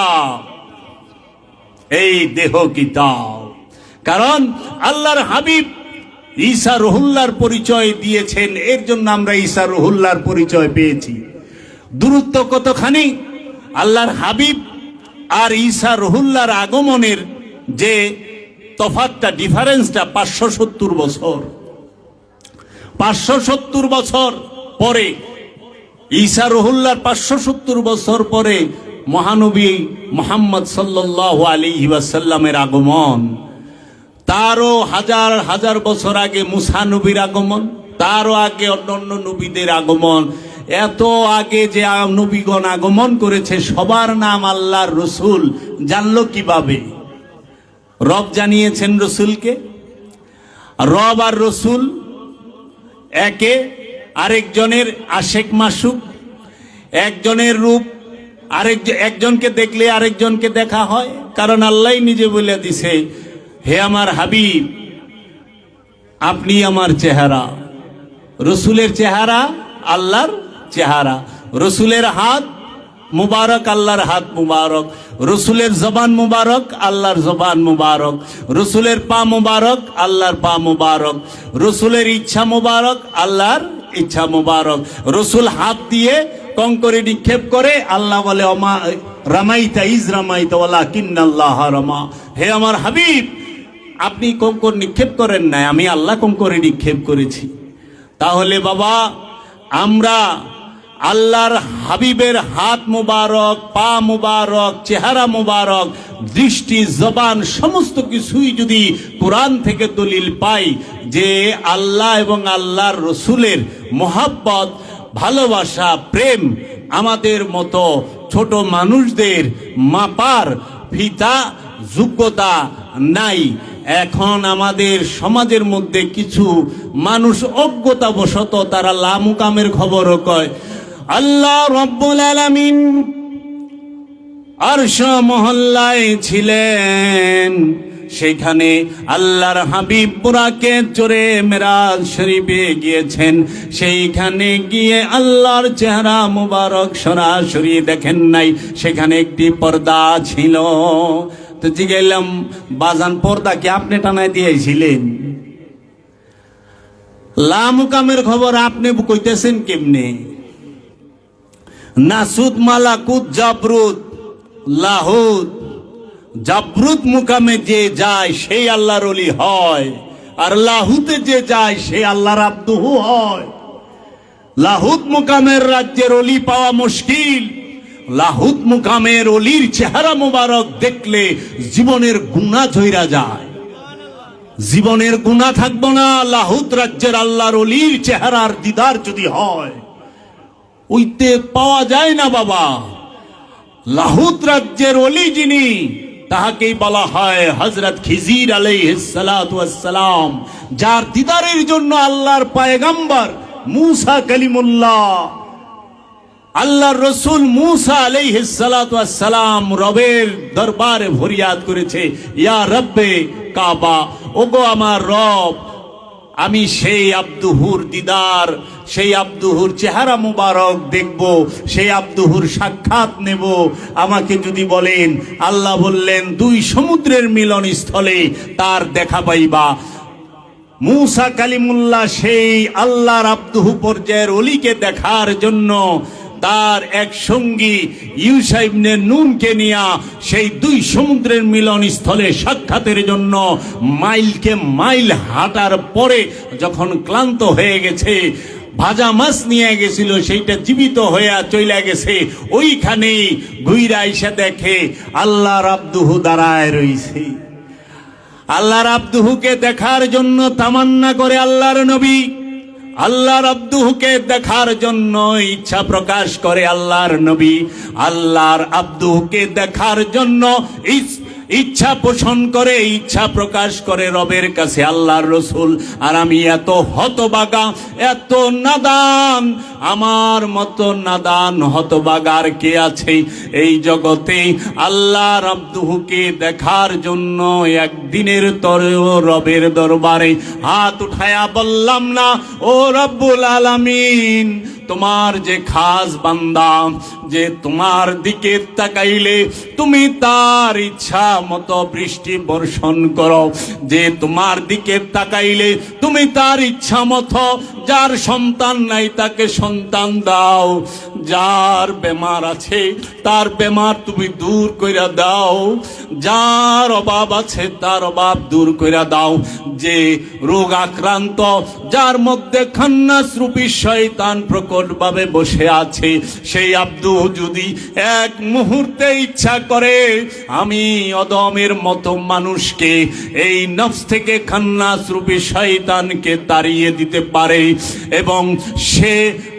এই দেহ কিতাব। কারণ আল্লাহর হাবিব ঈসা রুহুল্লাহর পরিচয় দিয়েছেন, এর জন্য আমরা ঈসা রুহুল্লাহর পরিচয় পেয়েছি। দূরত্ব কতখানি আল্লাহর হাবিব আর ঈসা রুহুল্লাহর আগমনের যে তফাৎটা, ডিফারেন্সটা 570 বছর। 570 বছর পরে, ঈসা রুহুল্লাহর 570 বছর পরে মহানবী মুহাম্মদ সাল্লাল্লাহু আলাইহি ওয়াসাল্লামের আগমন। তারও হাজার হাজার বছর আগে মুসা নবীর আগমন, তারও আগে অন্যান্য নবীদের আগমন। এত আগে যে নবীগণ আগমন করেছে, সবার নাম আল্লাহর রসুল জানলো কিভাবে? রব জানিয়েছেন রসুলকে। রব আর রসুল একে আরেকজনের আশেক মাসুক, একজনের রূপ একজনকে দেখলে আরেকজনকে দেখা হয়। কারণ আল্লাহ নিজে বলে দিছে, হে আমার হাবিব, আপনি আমার চেহারা। রসুলের চেহারা আল্লাহর চেহারা, রসুলের হাত মুবারক আল্লাহর হাত মুবারক, রসুলের জবান মুবারক আল্লাহর জবান মুবারক, রসুলের পা মুবারক আল্লাহর পা মুবারক, রসুলের ইচ্ছা মুবারক আল্লাহর ইচ্ছা মুবারক। রসুল হাত দিয়ে কঙ্করে নিক্ষেপ করে, আল্লাহ বলে অমা রামাইতা ইজ রামাইতা ওয়ালাকিন্নাল্লাহ রামা। হে আমার হাবিব, আপনি কঙ্কর নিক্ষেপ করেন নাই, আমি আল্লাহ কঙ্করে নিক্ষেপ করেছি। তাহলে বাবা, আমরা আল্লাহর হাবিবের হাত মুবারক, পা মুবারক, চেহারা মুবারক, দৃষ্টি, জবান সমস্ত কিছুই যদি কোরআন থেকে দলিল পাই যে আল্লাহ এবং আল্লাহর রসুলের মোহাব্বত, ভালোবাসা, প্রেম আমাদের মতো ছোট মানুষদের মাপার ফিতা যোগ্যতা নাই। এখন আমাদের সমাজের মধ্যে কিছু মানুষ অজ্ঞতাবশত তারা লামুকামের খবরও কয়। আল্লাহ রব্বুল আলামিন আরশ মহল্লায় ছিলেন, সেখানে আল্লাহর হাবিব বুরাকে চড়ে মেরাজ শরীফে গিয়েছেন। সেইখানে গিয়ে আল্লাহর চেহারা মুবারক সরাসরি দেখেন নাই, সেখানে একটি পর্দা ছিল। তো জিজ্ঞাইলাম, বাজান পর্দা কি আপনি টানায় দিয়েছিলেন? লামুকামের খবর আপনি কইতেছেন কেমনে? নাসুদ, মালাকুত, জাবরুত, লাহুত, জাবরুত মুকামে যে যায় সেই আল্লাহর ওলি হয়, আর লাহুতে যে যায় সে আল্লাহর আব্দুহু হয়। লাহুত মুকামের রাজ্যের ওলি পাওয়া মুশকিল। লাহুত মুকামের ওলির চেহারা মুবারক দেখলে জীবনের গুনাহ ঝইরা যায়, জীবনের গুনাহ থাকবো না। লাহুত রাজ্যের আল্লাহর ওলির চেহারার দিদার যদি হয়, ওইতে পাওয়া যায় না বাবা। লাহুত রাজ্যের ওলি যিনি, তাহাকেই বলা হয় হযরত খিজির আলাইহিস সালাতু ওয়াস সালাম, যার দিদারের জন্য আল্লাহর পয়গম্বর মুসা কালিমুল্লাহ, আল্লাহর রসুল মুসা আলাইহিস সালাতু ওয়াস সালাম রবের দরবারে ফরিয়াদ করেছে, ইয়া রব্বে কাবা, ওগো আমার রব, আমি সেই আব্দুহুর দিদার, সেই আব্দুহুর চেহারা মুবারক দেখব, সেই আব্দুহুর সাক্ষাৎ নেব, আমাকে যদি বলেন। আল্লাহ বললেন, 2 সমুদ্রের মিলন স্থলে তার দেখা পাইবা। মুসা কালিমুল্লাহ সেই আল্লাহর আব্দুহু পর্যায়ের ওলিকে দেখার জন্য তার এক সঙ্গী ইউসা ইবনে নুনকে নিয়া সেই 2 সমুদ্রের মিলন স্থলে সাক্ষাতের জন্য মাইলকে মাইল হাঁটার পরে যখন ক্লান্ত হয়ে গেছে, ভাজা মাছ নিয়ে গেছিল, সেইটা জীবিত হয়ে চলে গেছে, ওইখানেই ঘুইরা এসে দেখে আল্লাহর আব্দুহু দাঁড়ায় রইছে। আল্লাহর আব্দুহুকে দেখার জন্য তামান্না করে আল্লাহর নবী, আল্লাহর আব্দুহুকে দেখার জন্য ইচ্ছা প্রকাশ করে আল্লাহর নবী, আল্লাহর আব্দুহুকে দেখার জন্য ইচ্ছা পোষণ করে, ইচ্ছা প্রকাশ করে রবের কাছে আল্লাহর রসুল। আর আমি এত হতবাগা, এত নাদান, আমার মতো নাদান হতবাগার কে আছে এই জগতে? আল্লাহর আব্দুহুকে দেখার জন্য একদিনের তরেও রবের দরবারে হাত উঠায়া বললাম না, ও রব্বুল আলামিন, তোমার যে খাস বান্দা, যে তোমার দিকে তাকাইলে তুমি তার ইচ্ছা মতো বৃষ্টি বর্ষণ করো, যে তোমার দিকে তাকাইলে তুমি তার ইচ্ছা মতো, যার সন্তান নাই তাকে সন্তান দাও, যার বেমার আছে তার বেমার তুমি দূর কইরা দাও, যার অভাব আছে তার অভাব দূর কইরা দাও, যে রোগ আক্রান্ত, যার মধ্যে খান্নাস রূপী শয়তান প্রকটভাবে বসে আছে, সেই আব্দু যদি এক মুহূর্তে ইচ্ছা করে আমি অদমের মতো মানুষকে এই নফস থেকে খান্নাস রূপী শয়তানকে তাড়িয়ে দিতে পারে এবং সে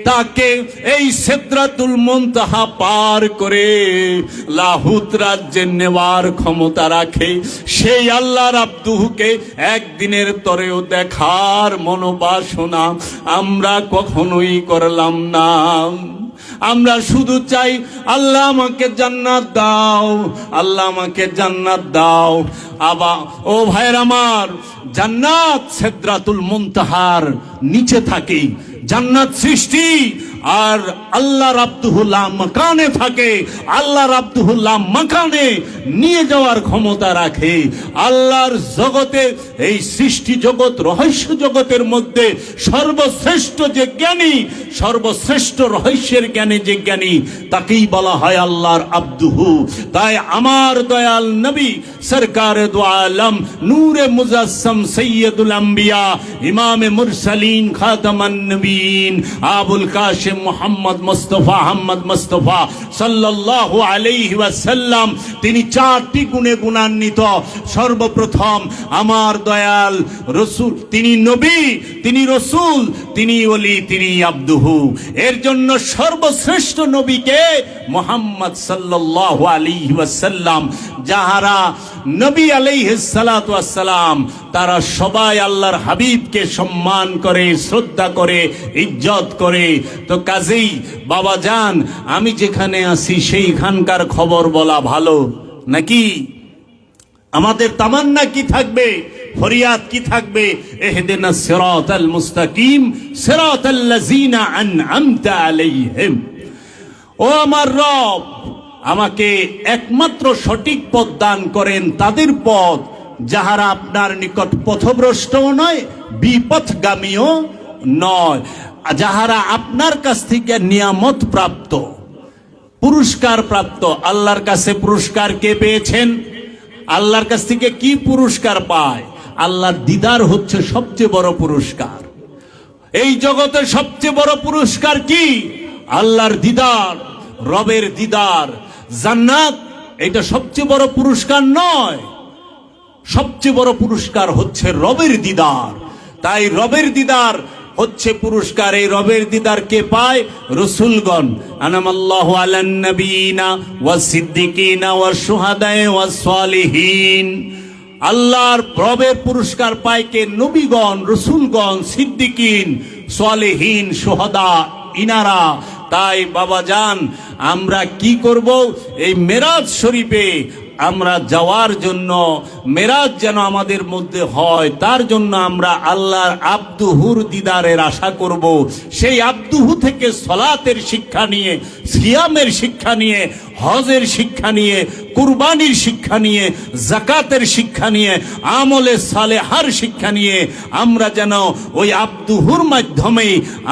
তাকে এই সিদরাতুল মুনতাহা পার করে লাহুত রাজ্যে নেওয়ার ক্ষমতা রাখে, সেই আল্লাহর আব্দুকে একদিনের তরেও দেখার মনোবাসনা আমরা কখনোই করলাম না। আমরা শুধু চাই আল্লাহ আমাকে জান্নাত দাও, আল্লাহ আমাকে জান্নাত দাও। আবার ও ভাইয়ের আমার, জান্নাত সিদরাতুল মুনতাহার নিচে থাকে, জান্নাত সৃষ্টি, আর আল্লাহ আব্দুহুল্লাহ মাকানে থাকে, আল্লাহ আব্দুহুল্লাহ মাকানে নিয়ে যাওয়ার ক্ষমতা রাখে। আল্লাহর জগতে, এই সৃষ্টি জগৎ, রহস্য জগতের মধ্যে সর্বশ্রেষ্ঠ যে জ্ঞানী, সর্বশ্রেষ্ঠ রহস্যের জ্ঞানী যে জ্ঞানী, তাকেই বলা হয় আল্লাহর আব্দুহু। তাই আমার দয়াল নবী সরকারে দু আলম, নূরে মুজাসসাম, সৈয়দুল আম্বিয়া, ইমামে মুরসালিন, খাতামান নবীন, আবুল কাশেম মুহাম্মদ মুস্তাফা আহমদ মুস্তাফা সাল্লাল্লাহু আলাইহি ওয়াসাল্লাম, তিনি চারটি গুণে গুণান্বিত। সর্বপ্রথম আমার দয়াল রসূল, তিনি নবী, তিনি রসূল, তিনি ওলি, তিনি আব্দুহু। এর জন্য সর্বশ্রেষ্ঠ নবীকে মুহাম্মদ সাল্লাল্লাহু আলাইহি ওয়াসাল্লাম, যাহারা নবী আলাইহিস সালাতু ওয়াস সালাম, তারা সবাই আল্লাহর হাবিবকে সম্মান করে, শ্রদ্ধা করে, ইজ্জত করে। তো কাজেই বাবা জান, আমি যেখানে আছি সেইখানকার খবর বলা ভালো নাকি? আমাদের তামান্না কি থাকবে, ফরিয়াদ কি থাকবে? ইহদিনাস সিরাতাল মুস্তাকিম সিরাতাল লাযিনা আন'আমতা আলাইহিম। ও আমার রব, আমাকে একমাত্র সঠিক পথ দান করেন, তাদের পথ যাহারা আপনার নিকট পথভ্রষ্টও নয়, বিপথগামীও নয়, যাহারা আপনার কাছ থেকে নিয়ামত প্রাপ্ত, পুরস্কার প্রাপ্ত। আল্লাহর কাছে পুরস্কার কে পেয়েছেন? আল্লাহর কাছ থেকে কি পুরস্কার পায়? আল্লাহর দিদার হচ্ছে সবচেয়ে বড় পুরস্কার। এই জগতের সবচেয়ে বড় পুরস্কার কি? আল্লাহর দিদার, রবের দিদার। জান্নাত এটা সবচেয়ে বড় পুরস্কার নয়, সবচেয়ে বড় পুরস্কার হচ্ছে রবের দিদার। তাই রবের দিদার হচ্ছে পুরস্কার। এই রবের দিদার কে পায়? রসুলগণ। আনামাল্লাহু আলান নবিয়িনা ওয়াস সিদ্দিকিনা ওয়াস শুহাদায়ে ওয়াস সালিহিন। আল্লাহর রবের পুরস্কার পায় কে? নবীগণ, রসুলগণ, সিদ্দিকিন, সালিহিন, শুহাদা, ইনারা। তাই বাবা জান, আমরা কি করব? এই মেরাজ শরীফে আমরা যাওয়ার জন্য, মেরাজ যেন আমাদের মধ্যে হয়, তার জন্য আমরা আল্লাহর আব্দুহুর দিদারের আশা করব। সেই আব্দুহু থেকে সলাতের শিক্ষা নিয়ে, সিয়ামের শিক্ষা নিয়ে, হজের শিক্ষা নিয়ে, কুরবানির শিক্ষা নিয়ে, জাকাতের শিক্ষা নিয়ে, আমলে সালেহার শিক্ষা নিয়ে আমরা যেন ওই আব্দুহুর মাধ্যমে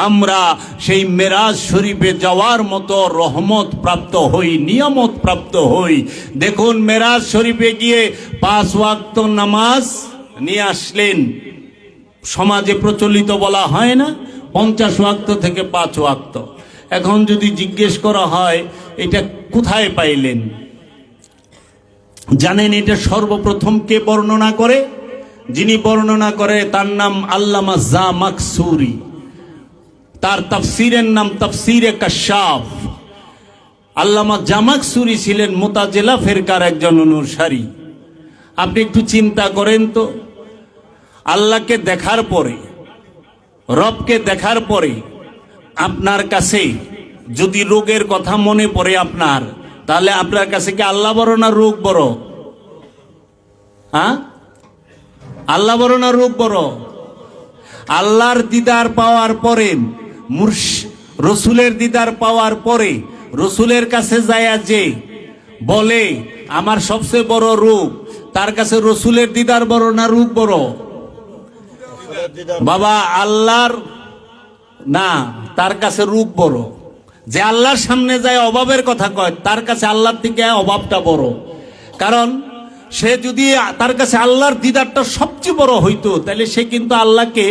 আমরা সেই মেরাজ শরীফে যাওয়ার মতো রহমত প্রাপ্ত হই, নিয়ামত প্রাপ্ত হই। দেখুন, মেরাজ শরীফে গিয়ে 5 ওয়াক্ত নামাজ নিয়ে আসলেন। সমাজে প্রচলিত বলা হয় না 50 ওয়াক্ত থেকে 5 ওয়াক্ত। এখন যদি জিজ্ঞেস করা হয় এটা কোথায় পাইলেন, জানেন এটা সর্বপ্রথম কে বর্ণনা করে? যিনি বর্ণনা করে তার নাম আল্লামা জামাখশুরি। তার তাফসিরের নাম তাফসিরে কাশাফ। আল্লামা জামাখশুরি ছিলেন মুতাজিলা ফিরকার একজন অনুসারী। আপনি একটু চিন্তা করেন তো, আল্লাহকে দেখার পরে, রবকে দেখার পরে আপনার কাছে যদি রোগের কথা মনে পড়ে আপনার, তাহলে আপনার কাছে কি আল্লাহ বড় না রোগ বড়? হ্যাঁ, আল্লাহ বড় না রোগ বড়? আল্লাহর দিদার পাওয়ার পরে, রসুলের দিদার পাওয়ার পরে রসুলের কাছে যায় যে বলে আমার সবচেয়ে বড় রোগ, তার কাছে রসুলের দিদার বড় না রোগ বড়? বাবা, আল্লাহর না, তার কাছে রোগ বড়। যে আল্লাহর সামনে যায় অভাবের কথা কয়, তার কাছে আল্লাহর থেকে অভাবটা বড়। কারণ সে যদি তার কাছে আল্লাহর দিদারটা সবচেয়ে বড় হইতো, তাহলে সে কিন্তু আল্লাহকে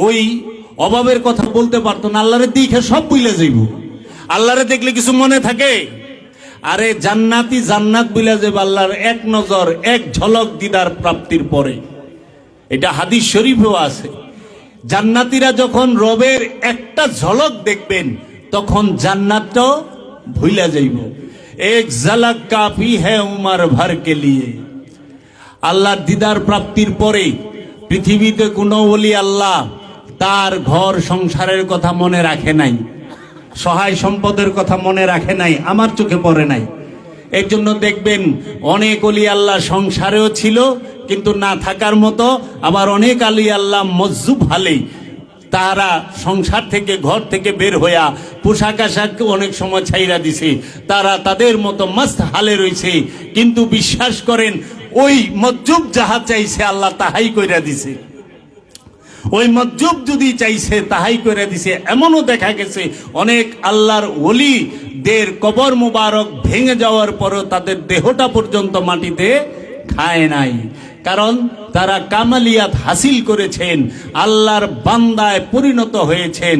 ওই অভাবের কথা বলতে পারতো না। আল্লাহরে দেখে সব বুঝলে যাইব। আল্লাহরে দেখলে কিছু মনে থাকে? আরে জান্নাতি জান্নাত বুঝলে যাবে আল্লাহর এক নজর, এক ঝলক দিদার প্রাপ্তির পরে। এটা হাদিস শরীফেও আছে। জান্নাতীরা যখন রবের একটা ঝলক দেখবেন, তখন জান্নাতটাও ভুলে যাইব। এক ঝলক কাফি হ্যায় উমর ভর কে লিয়ে। আল্লাহর দিদার প্রাপ্তির পরে পৃথিবীতে কোনো ওলি আল্লাহ তার ঘর সংসারের কথা মনে রাখে নাই, সহায় সম্পদের কথা মনে রাখে নাই, আমার চোখে পড়ে নাই। এর জন্য দেখবেন অনেক ওলি আল্লাহ সংসারেও ছিল কিন্তু না থাকার মতো, আবার অনেক আলী আল্লাহ মজ্জুব হালে তারা সংসার থেকে, ঘর থেকে বের হইয়া পোশাক আশাক অনেক সময় ছাইরা দিছে, তারা তাদের মতো মস্ত হালে রয়েছে। কিন্তু বিশ্বাস করেন, ওই মজ্জুব যাহা চাইছে আল্লাহ তাহাই কইরা দিছে। ওই মজ্জুব যদি চাইছে তাহাই করে দিছে। এমনও দেখা গেছে অনেক আল্লাহর ওলিদের কবর মুবারক ভেঙে যাওয়ার পরও তাদের দেহটা পর্যন্ত মাটিতে খায় নাই, কারণ তারা কামালিয়াত হাসিল করেছেন, আল্লাহর বান্দায় পরিণত হয়েছেন।